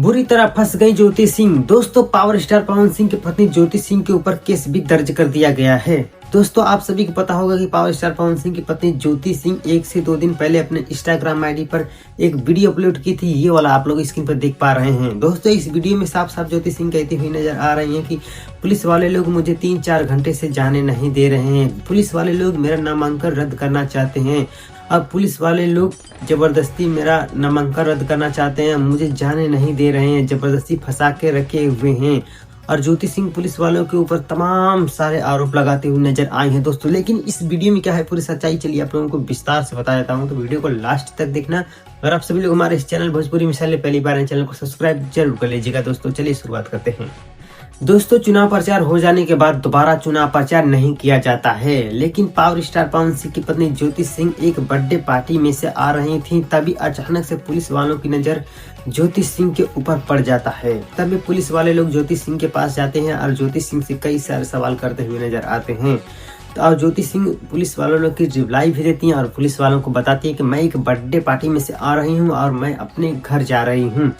बुरी तरह फंस गई ज्योति सिंह। दोस्तों, पावर स्टार पवन सिंह की पत्नी ज्योति सिंह के ऊपर केस भी दर्ज कर दिया गया है। दोस्तों, आप सभी को पता होगा कि पावर स्टार पवन सिंह की पत्नी ज्योति सिंह 1 से 2 दिन पहले अपने इंस्टाग्राम आईडी पर एक वीडियो अपलोड की थी। ये वाला आप लोग स्क्रीन पर देख पा रहे हैं। दोस्तों, इस वीडियो में साफ साफ ज्योति सिंह कहती हुई नजर आ रही है कि पुलिस वाले लोग मुझे 3-4 घंटे से जाने नहीं दे रहे हैं। पुलिस वाले लोग मेरा नामांकन रद्द करना चाहते हैं। अब पुलिस वाले लोग जबरदस्ती मेरा नामांकन रद्द करना चाहते हैं, मुझे जाने नहीं दे रहे हैं, जबरदस्ती फंसा के रखे हुए हैं। और ज्योति सिंह पुलिस वालों के ऊपर तमाम सारे आरोप लगाते हुए नजर आए हैं। दोस्तों, लेकिन इस वीडियो में क्या है पूरी सच्चाई, चलिए आप लोगों को विस्तार से बता देता हूं, तो वीडियो को लास्ट तक देखना। अगर आप सभी लोग हमारे इस चैनल भोजपुरी मिसाल पहली बार चैनल को सब्सक्राइब जरूर कर लीजिएगा। दोस्तों, चलिए शुरुआत करते हैं। दोस्तों, चुनाव प्रचार हो जाने के बाद दोबारा चुनाव प्रचार नहीं किया जाता है, लेकिन पावर स्टार पवन सिंह की पत्नी ज्योति सिंह एक बर्थडे पार्टी में से आ रही थी। तभी अचानक से पुलिस वालों की नजर ज्योति सिंह के ऊपर पड़ जाता है। तभी पुलिस वाले लोग ज्योति सिंह के पास जाते हैं और ज्योति सिंह से कई सारे सवाल करते हुए नजर आते हैं। तो और ज्योति सिंह पुलिस वालों की रिप्लाई भी देती हैं और पुलिस वालों को बताती है कि मैं एक बर्थडे पार्टी में से आ रही हूँ और मैं अपने घर जा रही हूँ।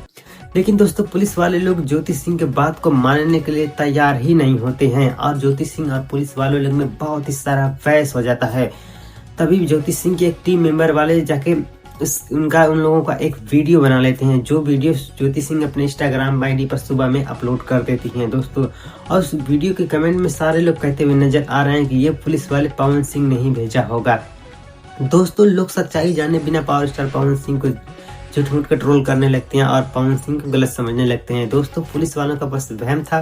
लेकिन दोस्तों, पुलिस वाले लोग ज्योति सिंह के बात को मानने के लिए तैयार ही नहीं होते हैं और ज्योति सिंह और पुलिस वालों लोग में बहुत ही सारा बहस हो जाता है। तभी ज्योति सिंह के एक टीम मेंबर वाले जाके उन लोगों का एक वीडियो बना लेते हैं, जो वीडियो ज्योति सिंह अपने इंस्टाग्राम आईडी पर सुबह में अपलोड कर देती हैं। दोस्तों, और उस वीडियो के कमेंट में सारे लोग कहते हुए नजर आ रहे हैं कि ये पुलिस वाले पवन सिंह ने ही भेजा होगा। दोस्तों, लोग सच्चाई जाने बिना पावर स्टार पवन सिंह को झूठ-मूठ का ट्रोल करने लगते हैं और पवन सिंह को गलत समझने लगते हैं। दोस्तों, पुलिस वालों का बस वहम था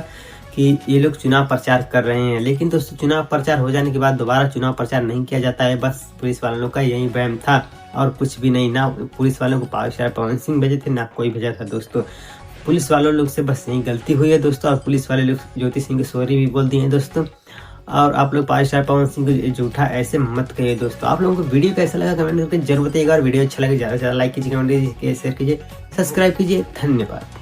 कि ये लोग चुनाव प्रचार कर रहे हैं, लेकिन दोस्तों चुनाव प्रचार हो जाने के बाद दोबारा चुनाव प्रचार नहीं किया जाता है। बस पुलिस वालों का यही वहम था और कुछ भी नहीं। ना पुलिस वालों को पावर स्टार पवन सिंह भेजे थे, ना कोई भेजा था। दोस्तों, पुलिस वालों लोग से बस यही गलती हुई है दोस्तों, और पुलिस वाले लोग ज्योति सिंह की सॉरी भी बोल दिए हैं। दोस्तों, और आप लोग पावर स्टार पवन सिंह को झूठा ऐसे मत कहिए। दोस्तों, आप लोगों को वीडियो कैसा लगा कमेंट करके जरूर बताइएगा और वीडियो अच्छा लगे ज़्यादा से ज़्यादा लाइक कीजिए, कमेंट कीजिए, शेयर कीजिए, सब्सक्राइब कीजिए। धन्यवाद।